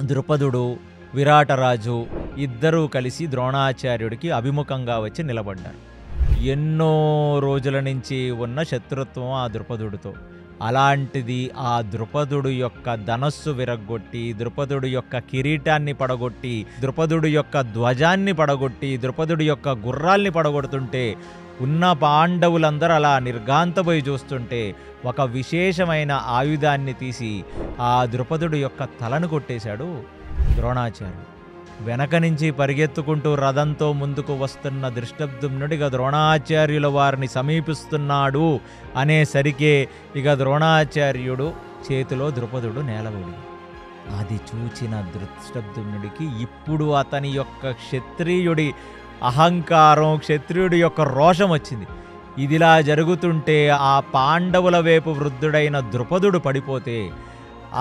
ద్రుపదుడు, విరాటరాజు ఇద్దరూ కలిసి ద్రోణాచార్యుడికి అభిముఖంగా వచ్చి నిలబడ్డారు. ఎన్నో రోజుల నుంచి ఉన్న శత్రుత్వం ఆ ద్రుపదుడితో. అలాంటిది ఆ ద్రుపదుడు యొక్క ధనస్సు విరగ్గొట్టి, ద్రుపదుడు యొక్క కిరీటాన్ని పడగొట్టి, ద్రుపదుడు యొక్క ధ్వజాన్ని పడగొట్టి, ద్రుపదుడు యొక్క గుర్రాల్ని పడగొడుతుంటే ఉన్న పాండవులందరూ అలా నిర్ఘాంతపోయి చూస్తుంటే ఒక విశేషమైన ఆయుధాన్ని తీసి ఆ ద్రుపదుడు యొక్క తలను కొట్టేశాడు ద్రోణాచార్యుడు. వెనక నుంచి పరిగెత్తుకుంటూ రథంతో ముందుకు వస్తున్న ధృష్టద్యుమ్నుడిగా ద్రోణాచార్యుల వారిని సమీపిస్తున్నాడు అనేసరికే ఇక ద్రోణాచార్యుడు చేతిలో ద్రుపదుడు నేలబడి. అది చూచిన ధృష్టద్యుమ్నుడికి ఇప్పుడు అతని యొక్క క్షత్రియుడి అహంకారం, క్షత్రియుడి యొక్క రోషం వచ్చింది. ఇదిలా జరుగుతుంటే ఆ పాండవుల వైపు వృద్ధుడైన ద్రుపదుడు పడిపోతే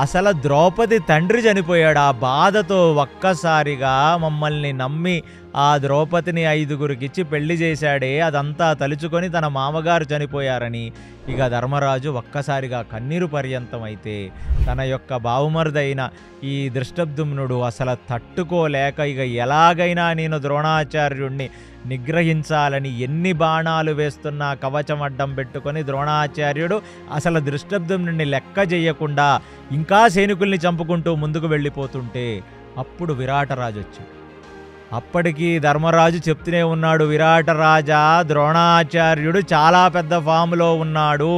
అసలు ద్రౌపది తండ్రి చనిపోయాడు. ఆ బాధతో ఒక్కసారిగా మమ్మల్ని నమ్మి ఆ ద్రౌపదిని 5గురికిచ్చి పెళ్లి చేశాడే, అదంతా తలుచుకొని తన మామగారు చనిపోయారని ఇక ధర్మరాజు ఒక్కసారిగా కన్నీరు పర్యంతమైతే తన యొక్క బావుమరుదైన ఈ ధృష్టద్యుమ్నుడు అసలు తట్టుకోలేక ఇక ఎలాగైనా నేను ద్రోణాచార్యుడిని నిగ్రహించాలని ఎన్ని బాణాలు వేస్తున్నా కవచం అడ్డం పెట్టుకొని ద్రోణాచార్యుడు అసలు ధృష్టద్యుమ్నుడిని లెక్క చేయకుండా ఇంకా సైనికుల్ని చంపుకుంటూ ముందుకు వెళ్ళిపోతుంటే అప్పుడు విరాటరాజు వచ్చాడు. అప్పటికి ధర్మరాజు చెప్తూనే ఉన్నాడు, విరాటరాజా, ద్రోణాచార్యుడు చాలా పెద్ద ఫామ్లో ఉన్నాడు,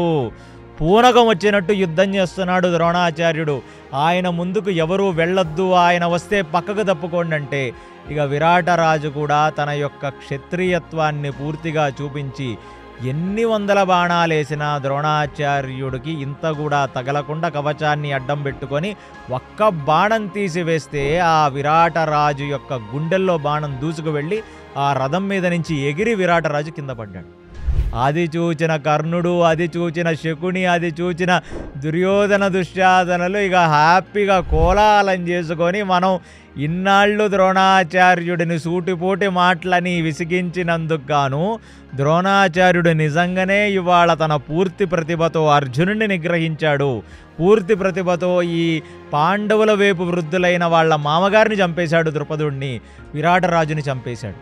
పూనకం వచ్చినట్టు యుద్ధం చేస్తున్నాడు ద్రోణాచార్యుడు, ఆయన ముందుకు ఎవరూ వెళ్ళొద్దు, ఆయన వస్తే పక్కకు తప్పుకోండి అంటే ఇక విరాటరాజు కూడా తన యొక్క క్షత్రియత్వాన్ని పూర్తిగా చూపించి ఎన్ని వందల బాణాలేసినా ద్రోణాచార్యుడికి ఇంత కూడా తగలకుండా కవచాన్ని అడ్డం పెట్టుకొని ఒక్క బాణం తీసివేస్తే ఆ విరాటరాజు యొక్క గుండెల్లో బాణం దూసుకు వెళ్ళి ఆ రథం మీద నుంచి ఎగిరి విరాటరాజు కింద పడ్డాడు. అది చూచిన కర్ణుడు, అది చూచిన శకుని, అది చూచిన దుర్యోధన దుశ్శాసనలు ఇక హ్యాపీగా కోలాహలం చేసుకొని మనం ఇన్నాళ్ళు ద్రోణాచార్యుడిని సూటిపోటి మాటలని విసిగించినందుకు గాను ద్రోణాచార్యుడు నిజంగానే ఇవాళ తన పూర్తి ప్రతిభతో అర్జునుడిని నిగ్రహించాడు, పూర్తి ప్రతిభతో ఈ పాండవుల వైపు వృద్ధులైన వాళ్ళ మామగారిని చంపేశాడు, ద్రుపదుడిని, విరాటరాజుని చంపేశాడు.